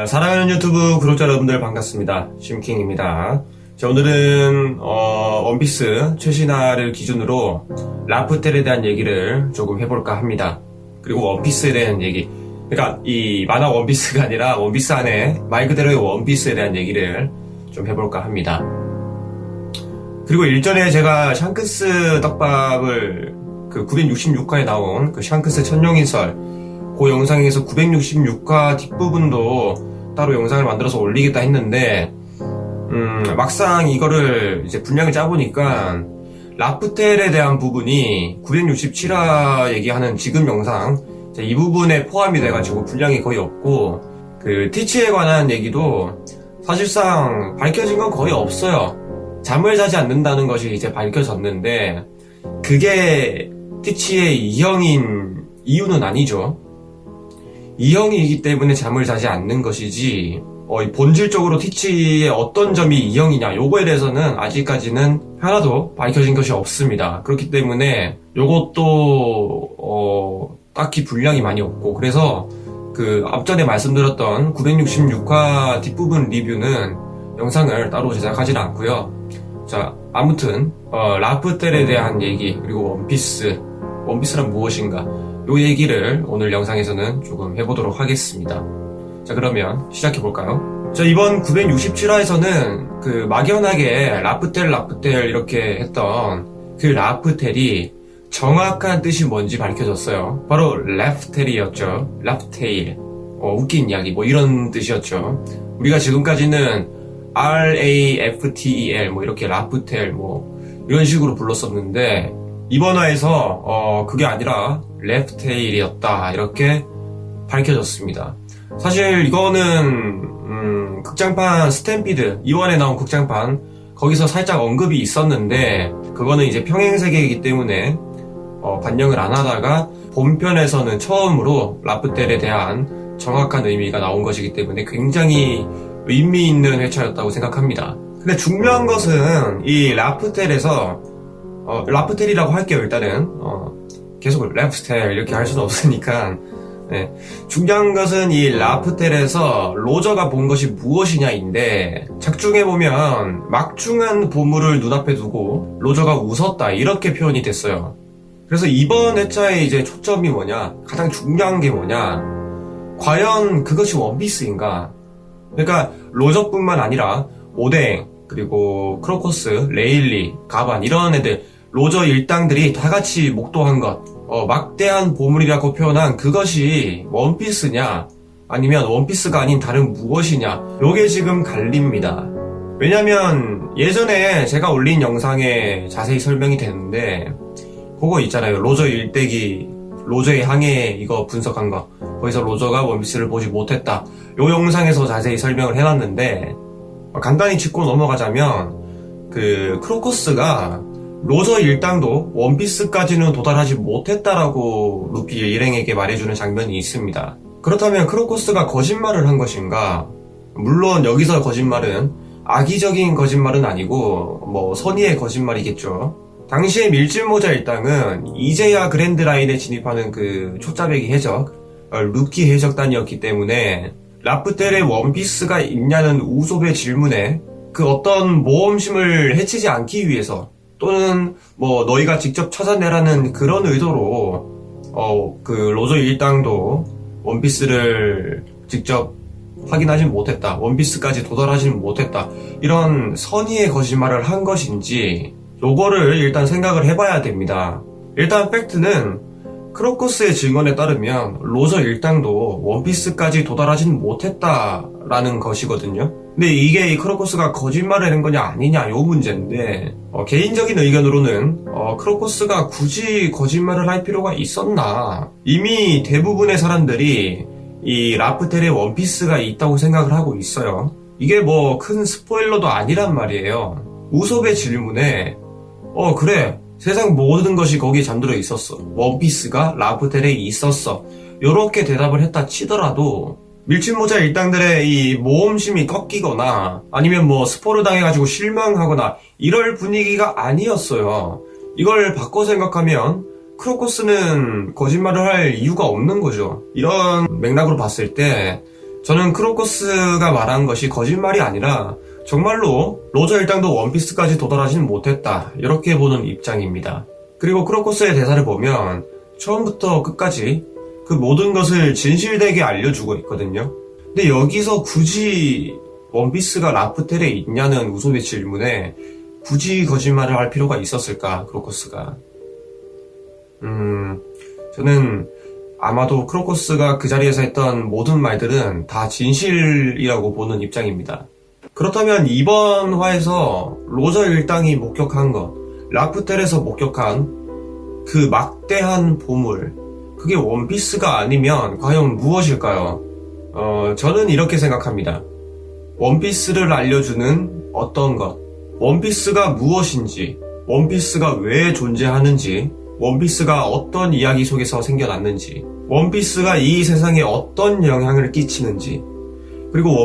사랑하는 유튜브 구독자 여러분들 반갑습니다. 심킹입니다. 자, 오늘은 원피스 최신화를 기준으로 라프텔에 대한 얘기를 조금 해볼까 합니다. 그리고 원피스에 대한 얘기, 그러니까 이 만화 원피스가 아니라 원피스 안에 말 그대로의 원피스에 대한 얘기를 좀 해볼까 합니다. 그리고 일전에 제가 샹크스 떡밥을 그 966화에 나온 그 샹크스 천룡인설 그 영상에서 966화 뒷부분도 따로 영상을 만들어서 올리겠다 했는데 막상 이거를 이제 분량을 짜보니까 라프텔에 대한 부분이 967화 얘기하는 지금 영상 이 부분에 포함이 돼가지고 분량이 거의 없고, 그 티치에 관한 얘기도 사실상 밝혀진 건 거의 없어요. 잠을 자지 않는다는 것이 이제 밝혀졌는데 그게 티치의 이형인 이유는 아니죠. 이형이기 때문에 잠을 자지 않는 것이지 본질적으로 티치의 어떤 점이 이형이냐 요거에 대해서는 아직까지는 하나도 밝혀진 것이 없습니다. 그렇기 때문에 요것도 딱히 분량이 많이 없고, 그래서 그 앞전에 말씀드렸던 966화 뒷부분 리뷰는 영상을 따로 제작하지는 않고요. 자, 아무튼 라프텔에 대한 얘기, 그리고 원피스란 무엇인가 요 얘기를 오늘 영상에서는 조금 해보도록 하겠습니다. 자, 그러면 시작해볼까요? 자, 이번 967화에서는 그 막연하게 라프텔 이렇게 했던 그 라프텔이 정확한 뜻이 뭔지 밝혀졌어요. 바로 래프텔이었죠. 래프테일. 웃긴 이야기 뭐 이런 뜻이었죠. 우리가 지금까지는 RAFTEL 이렇게 라프텔 이런 식으로 불렀었는데 이번 화에서 그게 아니라 래프테일이었다 이렇게 밝혀졌습니다. 사실 이거는 극장판 스탬피드 2원에 나온 극장판 거기서 살짝 언급이 있었는데 그거는 이제 평행세계이기 때문에 반영을 안 하다가 본편에서는 처음으로 라프텔에 대한 정확한 의미가 나온 것이기 때문에 굉장히 의미 있는 회차였다고 생각합니다. 근데 중요한 것은 이 라프텔에서 라프텔이라고 할게요. 일단은 계속 래프텔 이렇게 할 수는 없으니까. 네. 중요한 것은 이 라프텔에서 로저가 본 것이 무엇이냐인데, 작중해보면 막중한 보물을 눈앞에 두고 로저가 웃었다 이렇게 표현이 됐어요. 그래서 이번 회차의 이제 초점이 뭐냐, 가장 중요한 게 뭐냐, 과연 그것이 원피스인가. 그러니까 로저뿐만 아니라 오뎅, 그리고 크로코스, 레일리, 가반 이런 애들, 로저 일당들이 다 같이 목도한 것, 막대한 보물이라고 표현한 그것이 원피스냐 아니면 원피스가 아닌 다른 무엇이냐, 요게 지금 갈립니다. 왜냐면 예전에 제가 올린 영상에 자세히 설명이 됐는데 그거 있잖아요. 로저 일대기, 로저의 항해 이거 분석한 거, 거기서 로저가 원피스를 보지 못했다 요 영상에서 자세히 설명을 해놨는데, 간단히 짚고 넘어가자면 그 크로코스가 로저 일당도 원피스까지는 도달하지 못했다라고 루피 일행에게 말해주는 장면이 있습니다. 그렇다면 크로코스가 거짓말을 한 것인가? 물론 여기서 거짓말은 악의적인 거짓말은 아니고 선의의 거짓말이겠죠. 당시에 밀짚모자 일당은 이제야 그랜드라인에 진입하는 그 초짜배기 해적 루키 해적단이었기 때문에 라프텔에 원피스가 있냐는 우솝의 질문에 그 어떤 모험심을 해치지 않기 위해서, 또는 너희가 직접 찾아내라는 그런 의도로 그 로저 일당도 원피스를 직접 확인하진 못했다, 원피스까지 도달하지는 못했다, 이런 선의의 거짓말을 한 것인지 요거를 일단 생각을 해봐야 됩니다. 일단 팩트는 크로코스의 증언에 따르면 로저 일당도 원피스까지 도달하진 못했다라는 것이거든요. 근데 이게 크로코스가 거짓말을 한 거냐 아니냐 요 문제인데, 개인적인 의견으로는 크로코스가 굳이 거짓말을 할 필요가 있었나. 이미 대부분의 사람들이 이 라프텔에 원피스가 있다고 생각을 하고 있어요. 이게 큰 스포일러도 아니란 말이에요. 우솝의 질문에 그래, 세상 모든 것이 거기에 잠들어 있었어, 원피스가 라프텔에 있었어, 요렇게 대답을 했다 치더라도 밀짚모자 일당들의 이 모험심이 꺾이거나 아니면 스포를 당해가지고 실망하거나 이럴 분위기가 아니었어요. 이걸 바꿔 생각하면 크로코스는 거짓말을 할 이유가 없는 거죠. 이런 맥락으로 봤을 때 저는 크로커스가 말한 것이 거짓말이 아니라 정말로 로저 일당도 원피스까지 도달하지는 못했다, 이렇게 보는 입장입니다. 그리고 크로커스의 대사를 보면 처음부터 끝까지 그 모든 것을 진실되게 알려주고 있거든요. 근데 여기서 굳이 원피스가 라프텔에 있냐는 우섭의 질문에 굳이 거짓말을 할 필요가 있었을까, 크로커스가. 저는 아마도 크로커스가 그 자리에서 했던 모든 말들은 다 진실이라고 보는 입장입니다. 그렇다면 이번 화에서 로저 일당이 목격한 것, 라프텔에서 목격한 그 막대한 보물, 그게 원피스가 아니면 과연 무엇일까요? 저는 이렇게 생각합니다. 원피스를 알려주는 어떤 것, 원피스가 무엇인지, 원피스가 왜 존재하는지, 원피스가 어떤 이야기 속에서 생겨났는지, 원피스가 이 세상에 어떤 영향을 끼치는지, 그리고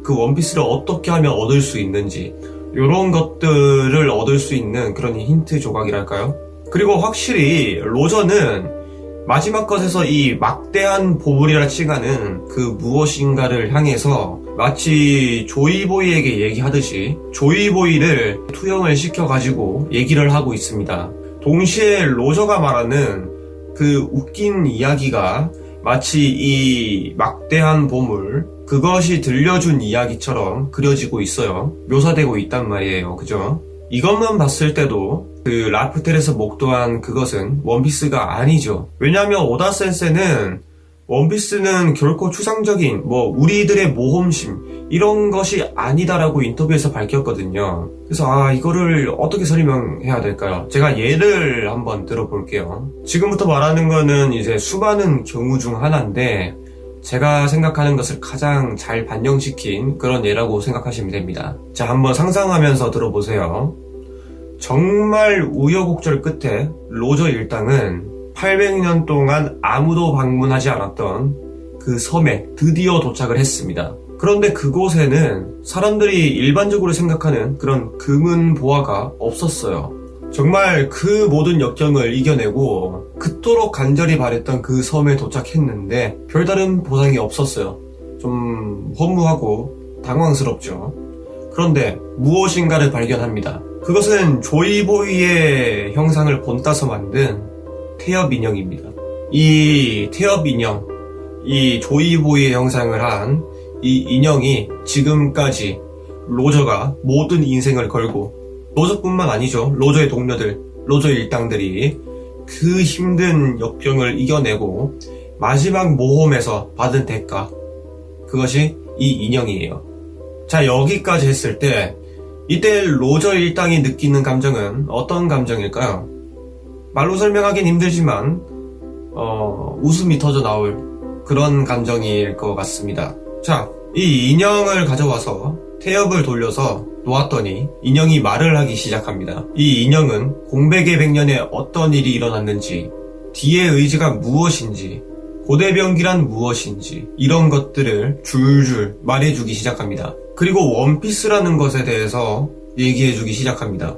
그 원피스를 어떻게 하면 얻을 수 있는지, 이런 것들을 얻을 수 있는 그런 힌트 조각이랄까요? 그리고 확실히 로저는 마지막 것에서 이 막대한 보물이라 칭하는 그 무엇인가를 향해서 마치 조이보이에게 얘기하듯이 조이보이를 투영을 시켜가지고 얘기를 하고 있습니다. 동시에 로저가 말하는 그 웃긴 이야기가 마치 이 막대한 보물, 그것이 들려준 이야기처럼 그려지고 있어요. 묘사되고 있단 말이에요. 그죠? 이것만 봤을 때도 그 라프텔에서 목도한 그것은 원피스가 아니죠. 왜냐하면 오다 센세는 원피스는 결코 추상적인 우리들의 모험심 이런 것이 아니다라고 인터뷰에서 밝혔거든요. 그래서 이거를 어떻게 설명해야 될까요? 제가 예를 한번 들어볼게요. 지금부터 말하는 거는 이제 수많은 경우 중 하나인데 제가 생각하는 것을 가장 잘 반영시킨 그런 예라고 생각하시면 됩니다. 자, 한번 상상하면서 들어보세요. 정말 우여곡절 끝에 로저 일당은 800년 동안 아무도 방문하지 않았던 그 섬에 드디어 도착을 했습니다. 그런데 그곳에는 사람들이 일반적으로 생각하는 그런 금은 보화가 없었어요. 정말 그 모든 역경을 이겨내고 그토록 간절히 바랬던 그 섬에 도착했는데 별다른 보상이 없었어요. 좀 허무하고 당황스럽죠. 그런데 무엇인가를 발견합니다. 그것은 조이보이의 형상을 본따서 만든 태엽 인형입니다. 이 태엽 인형, 이 조이보이의 형상을 한 이 인형이 지금까지 로저가 모든 인생을 걸고, 로저뿐만 아니죠. 로저의 동료들, 로저 일당들이 그 힘든 역경을 이겨내고 마지막 모험에서 받은 대가, 그것이 이 인형이에요. 자, 여기까지 했을 때 이때 로저 일당이 느끼는 감정은 어떤 감정일까요? 말로 설명하긴 힘들지만 웃음이 터져 나올 그런 감정일 것 같습니다. 자, 이 인형을 가져와서 태엽을 돌려서 놓았더니 인형이 말을 하기 시작합니다. 이 인형은 공백의 100년에 어떤 일이 일어났는지, 뒤의 의지가 무엇인지, 고대병기란 무엇인지 이런 것들을 줄줄 말해주기 시작합니다. 그리고 원피스라는 것에 대해서 얘기해주기 시작합니다.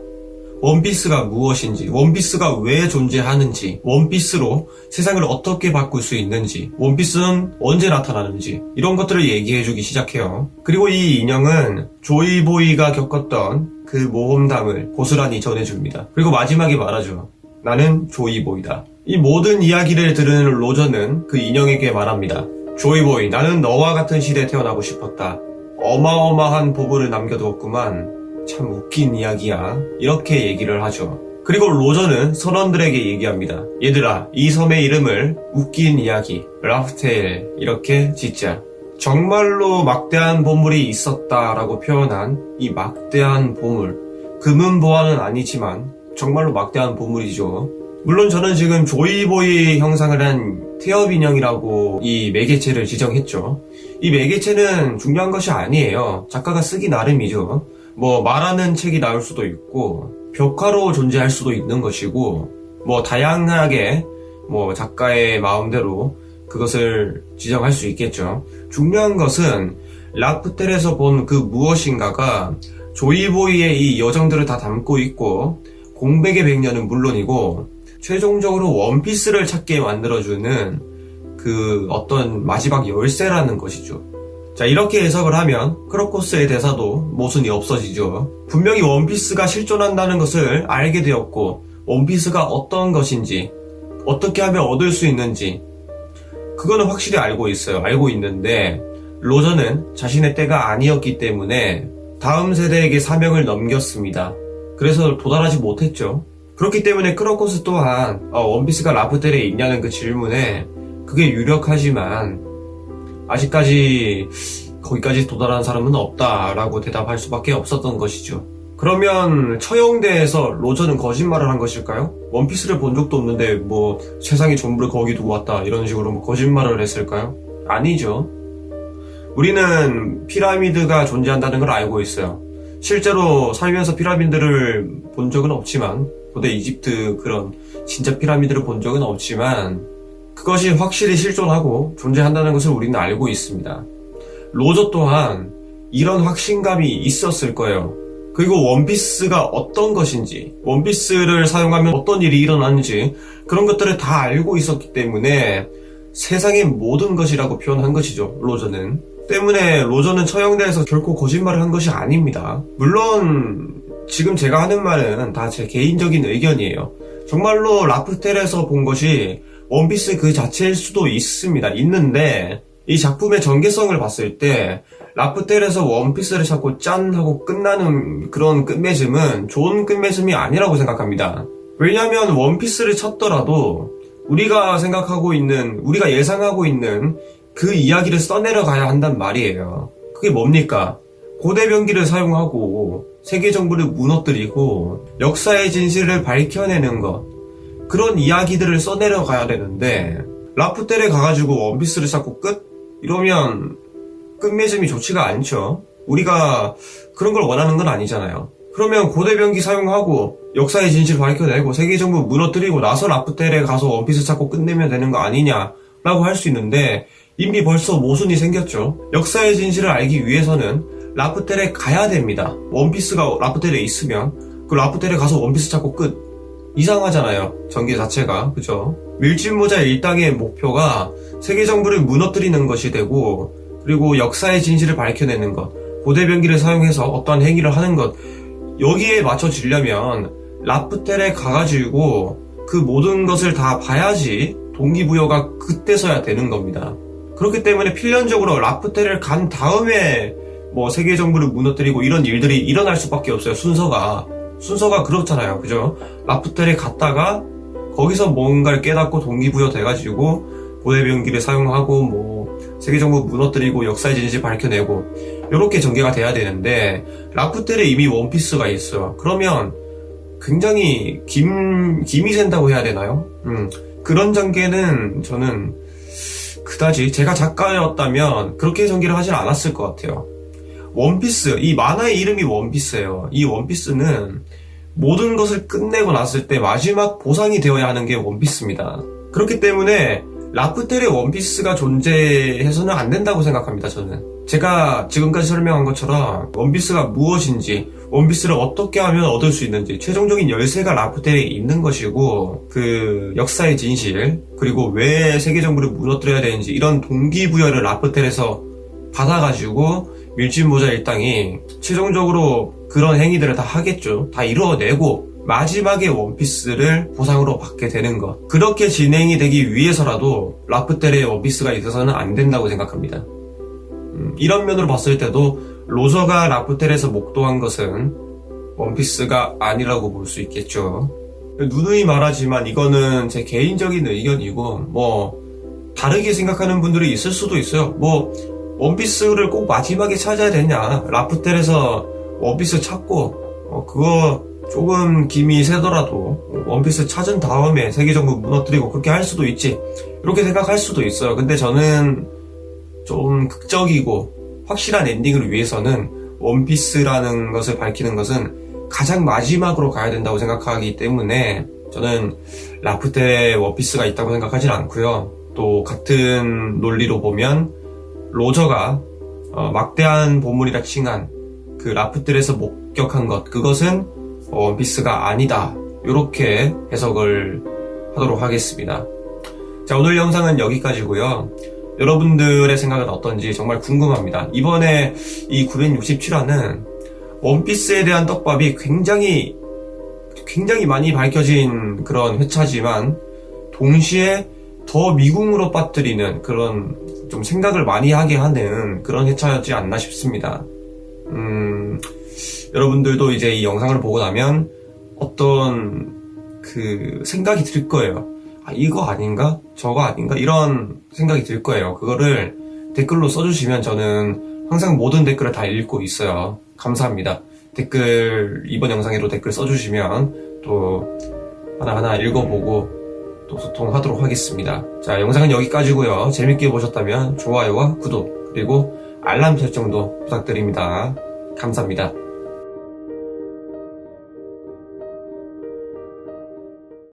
원피스가 무엇인지, 원피스가 왜 존재하는지, 원피스로 세상을 어떻게 바꿀 수 있는지, 원피스는 언제 나타나는지 이런 것들을 얘기해주기 시작해요. 그리고 이 인형은 조이보이가 겪었던 그 모험담을 고스란히 전해줍니다. 그리고 마지막에 말하죠. 나는 조이보이다. 이 모든 이야기를 들은 로저는 그 인형에게 말합니다. 조이보이, 나는 너와 같은 시대에 태어나고 싶었다. 어마어마한 보물을 남겨두었구만. 참 웃긴 이야기야. 이렇게 얘기를 하죠. 그리고 로저는 선원들에게 얘기합니다. 얘들아, 이 섬의 이름을 웃긴 이야기, 라프테일 이렇게 짓자. 정말로 막대한 보물이 있었다라고 표현한 이 막대한 보물, 금은 보화는 아니지만 정말로 막대한 보물이죠. 물론 저는 지금 조이보이 형상을 한 태엽 인형이라고 이 매개체를 지정했죠. 이 매개체는 중요한 것이 아니에요. 작가가 쓰기 나름이죠. 말하는 책이 나올 수도 있고 벽화로 존재할 수도 있는 것이고 다양하게 작가의 마음대로 그것을 지정할 수 있겠죠. 중요한 것은 라프텔에서 본 그 무엇인가가 조이보이의 이 여정들을 다 담고 있고, 공백의 100년은 물론이고 최종적으로 원피스를 찾게 만들어주는 그 어떤 마지막 열쇠라는 것이죠. 자, 이렇게 해석을 하면 크로코스의 대사도 모순이 없어지죠. 분명히 원피스가 실존한다는 것을 알게 되었고, 원피스가 어떤 것인지, 어떻게 하면 얻을 수 있는지, 그거는 확실히 알고 있어요. 알고 있는데, 로저는 자신의 때가 아니었기 때문에 다음 세대에게 사명을 넘겼습니다. 그래서 도달하지 못했죠. 그렇기 때문에 크로코스 또한 원피스가 라프텔에 있냐는 그 질문에 그게 유력하지만 아직까지 거기까지 도달한 사람은 없다라고 대답할 수밖에 없었던 것이죠. 그러면 처형대에서 로저는 거짓말을 한 것일까요? 원피스를 본 적도 없는데 뭐 세상의 전부를 거기 두고 왔다 이런 식으로 뭐 거짓말을 했을까요? 아니죠. 우리는 피라미드가 존재한다는 걸 알고 있어요. 실제로 살면서 피라미드를 본 적은 없지만, 고대 이집트 그런 진짜 피라미드를 본 적은 없지만 그것이 확실히 실존하고 존재한다는 것을 우리는 알고 있습니다. 로저 또한 이런 확신감이 있었을 거예요. 그리고 원피스가 어떤 것인지, 원피스를 사용하면 어떤 일이 일어나는지 그런 것들을 다 알고 있었기 때문에 세상의 모든 것이라고 표현한 것이죠, 로저는. 때문에 로저는 처형대에서 결코 거짓말을 한 것이 아닙니다. 물론 지금 제가 하는 말은 다 제 개인적인 의견이에요. 정말로 라프텔에서 본 것이 원피스 그 자체일 수도 있는데 이 작품의 전개성을 봤을 때 라프텔에서 원피스를 찾고 짠 하고 끝나는 그런 끝맺음은 좋은 끝맺음이 아니라고 생각합니다. 왜냐하면 원피스를 찾더라도 우리가 예상하고 있는 그 이야기를 써내려 가야 한단 말이에요. 그게 뭡니까? 고대 병기를 사용하고 세계 정부를 무너뜨리고 역사의 진실을 밝혀내는 것, 그런 이야기들을 써내려 가야 되는데 라프텔에 가가지고 원피스를 찾고 끝? 이러면 끝맺음이 좋지가 않죠. 우리가 그런 걸 원하는 건 아니잖아요. 그러면 고대 병기 사용하고 역사의 진실을 밝혀내고 세계 정부 무너뜨리고 나서 라프텔에 가서 원피스 찾고 끝내면 되는 거 아니냐라고 할 수 있는데 이미 벌써 모순이 생겼죠. 역사의 진실을 알기 위해서는 라프텔에 가야 됩니다. 원피스가 라프텔에 있으면 그 라프텔에 가서 원피스 찾고 끝. 이상하잖아요. 전개 자체가. 그죠? 밀짚모자 일당의 목표가 세계 정부를 무너뜨리는 것이 되고, 그리고 역사의 진실을 밝혀내는 것, 고대 병기를 사용해서 어떠한 행위를 하는 것, 여기에 맞춰지려면 라프텔에 가가지고 그 모든 것을 다 봐야지 동기부여가 그때서야 되는 겁니다. 그렇기 때문에 필연적으로 라프텔을 간 다음에 뭐 세계 정부를 무너뜨리고 이런 일들이 일어날 수밖에 없어요. 순서가 그렇잖아요. 그죠? 라프텔에 갔다가 거기서 뭔가를 깨닫고 동기부여 돼가지고 고대 병기를 사용하고 뭐 세계 정부 무너뜨리고 역사의 진실 밝혀내고 이렇게 전개가 돼야 되는데 라프텔에 이미 원피스가 있어요. 그러면 굉장히 김이 샌다고 해야 되나요? 그런 전개는 저는 그다지 제가 작가였다면 그렇게 전개를 하진 않았을 것 같아요. 원피스, 이 만화의 이름이 원피스예요. 이 원피스는 모든 것을 끝내고 났을 때 마지막 보상이 되어야 하는 게 원피스입니다. 그렇기 때문에 라프텔의 원피스가 존재해서는 안 된다고 생각합니다, 저는. 제가 지금까지 설명한 것처럼 원피스가 무엇인지, 원피스를 어떻게 하면 얻을 수 있는지, 최종적인 열쇠가 라프텔에 있는 것이고, 그 역사의 진실, 그리고 왜 세계 정부를 무너뜨려야 되는지, 이런 동기부여를 라프텔에서 받아가지고 밀짚모자 일당이 최종적으로 그런 행위들을 다 하겠죠. 다 이루어내고 마지막에 원피스를 보상으로 받게 되는 것. 그렇게 진행이 되기 위해서라도 라프텔에 원피스가 있어서는 안 된다고 생각합니다. 이런 면으로 봤을 때도 로저가 라프텔에서 목도한 것은 원피스가 아니라고 볼 수 있겠죠. 누누이 말하지만 이거는 제 개인적인 의견이고 뭐 다르게 생각하는 분들이 있을 수도 있어요. 뭐 원피스를 꼭 마지막에 찾아야 되냐, 라프텔에서 원피스 찾고 그거 조금 김이 새더라도 원피스 찾은 다음에 세계 정부 무너뜨리고 그렇게 할 수도 있지, 이렇게 생각할 수도 있어요. 근데 저는 좀 극적이고 확실한 엔딩을 위해서는 원피스라는 것을 밝히는 것은 가장 마지막으로 가야 된다고 생각하기 때문에 저는 라프텔에 원피스가 있다고 생각하진 않고요. 또 같은 논리로 보면 로저가 막대한 보물이라 칭한 그 라프텔에서 목격한 것, 그것은 원피스가 아니다, 이렇게 해석을 하도록 하겠습니다. 자, 오늘 영상은 여기까지고요. 여러분들의 생각은 어떤지 정말 궁금합니다. 이번에 이 967화는 원피스에 대한 떡밥이 굉장히 많이 밝혀진 그런 회차지만 동시에 더 미궁으로 빠뜨리는 그런 좀 생각을 많이 하게 하는 그런 회차였지 않나 싶습니다. 여러분들도 이제 이 영상을 보고 나면 어떤 그 생각이 들 거예요. 아, 이거 아닌가? 저거 아닌가? 이런 생각이 들 거예요. 그거를 댓글로 써주시면 저는 항상 모든 댓글을 다 읽고 있어요. 감사합니다. 댓글, 이번 영상에도 댓글 써주시면 또 하나하나 읽어보고 또 소통하도록 하겠습니다. 자, 영상은 여기까지고요. 재밌게 보셨다면 좋아요와 구독, 그리고 알람 설정도 부탁드립니다. 감사합니다.